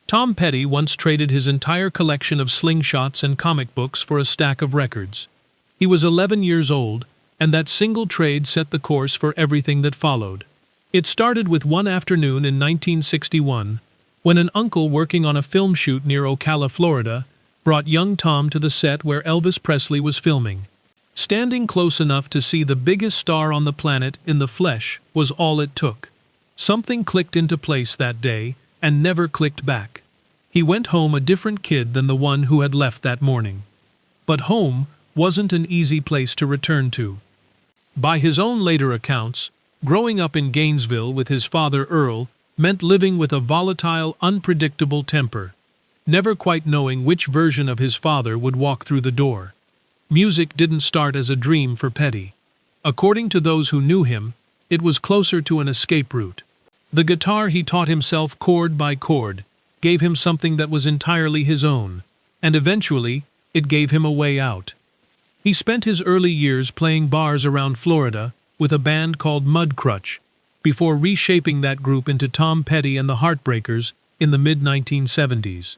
Tom Petty once traded his entire collection of slingshots and comic books for a stack of records. He was 11 years old, and that single trade set the course for everything that followed. It started with one afternoon in 1961, when an uncle working on a film shoot near Ocala, Florida, brought young Tom to the set where Elvis Presley was filming. Standing close enough to see the biggest star on the planet in the flesh was all it took. Something clicked into place that day, and never clicked back. He went home a different kid than the one who had left that morning. But home wasn't an easy place to return to. By his own later accounts, growing up in Gainesville with his father Earl meant living with a volatile, unpredictable temper, never quite knowing which version of his father would walk through the door. Music didn't start as a dream for Petty. According to those who knew him, it was closer to an escape route. The guitar he taught himself chord by chord gave him something that was entirely his own, and eventually, it gave him a way out. He spent his early years playing bars around Florida with a band called Mudcrutch, before reshaping that group into Tom Petty and the Heartbreakers in the mid-1970s.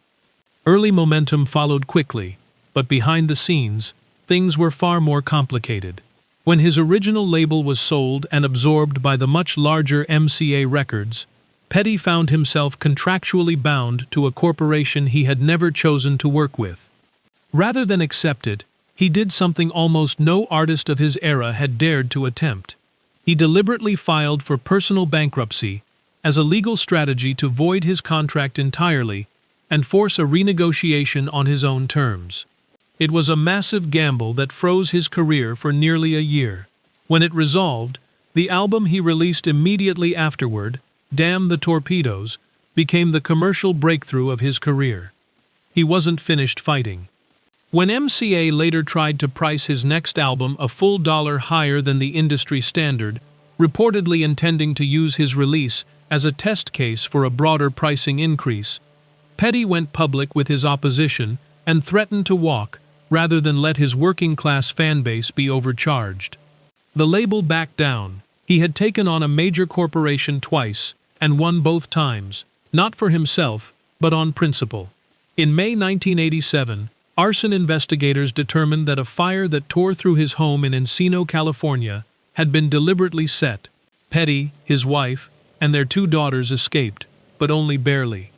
Early momentum followed quickly, but behind the scenes, things were far more complicated. When his original label was sold and absorbed by the much larger MCA Records, Petty found himself contractually bound to a corporation he had never chosen to work with. Rather than accept it, he did something almost no artist of his era had dared to attempt. He deliberately filed for personal bankruptcy as a legal strategy to void his contract entirely and force a renegotiation on his own terms. It was a massive gamble that froze his career for nearly a year. When it resolved, the album he released immediately afterward, Damn the Torpedoes, became the commercial breakthrough of his career. He wasn't finished fighting. When MCA later tried to price his next album a full dollar higher than the industry standard, reportedly intending to use his release as a test case for a broader pricing increase, Petty went public with his opposition and threatened to walk, rather than let his working-class fanbase be overcharged. The label backed down. He had taken on a major corporation twice, and won both times, not for himself, but on principle. In May 1987, arson investigators determined that a fire that tore through his home in Encino, California, had been deliberately set. Petty, his wife, and their 2 daughters escaped, but only barely.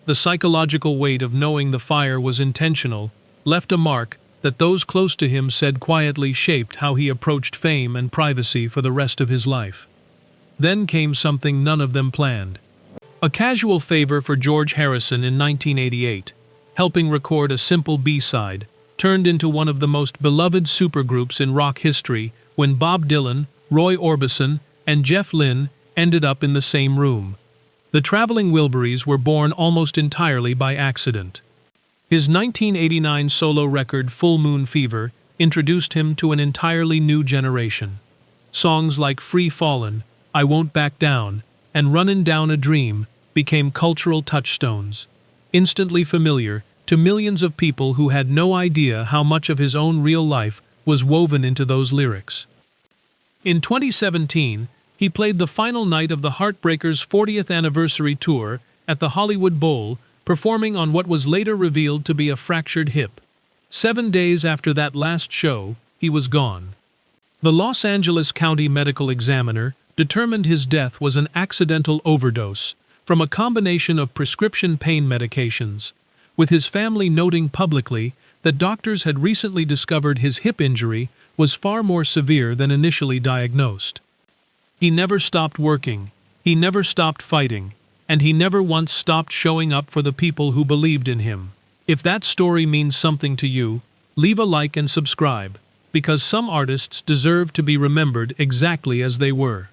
The psychological weight of knowing the fire was intentional left a mark that those close to him said quietly shaped how he approached fame and privacy for the rest of his life. Then came something none of them planned. A casual favor for George Harrison in 1988, helping record a simple B-side, turned into one of the most beloved supergroups in rock history when Bob Dylan, Roy Orbison, and Jeff Lynne ended up in the same room. The Traveling Wilburys were born almost entirely by accident. His 1989 solo record Full Moon Fever introduced him to an entirely new generation. Songs like Free Fallin', I Won't Back Down, and Runnin' Down a Dream became cultural touchstones, instantly familiar to millions of people who had no idea how much of his own real life was woven into those lyrics. In 2017, he played the final night of the Heartbreakers' 40th anniversary tour at the Hollywood Bowl, performing on what was later revealed to be a fractured hip. 7 days after that last show, he was gone. The Los Angeles County Medical Examiner determined his death was an accidental overdose from a combination of prescription pain medications, with his family noting publicly that doctors had recently discovered his hip injury was far more severe than initially diagnosed. He never stopped working, he never stopped fighting, and he never once stopped showing up for the people who believed in him. If that story means something to you, leave a like and subscribe, because some artists deserve to be remembered exactly as they were.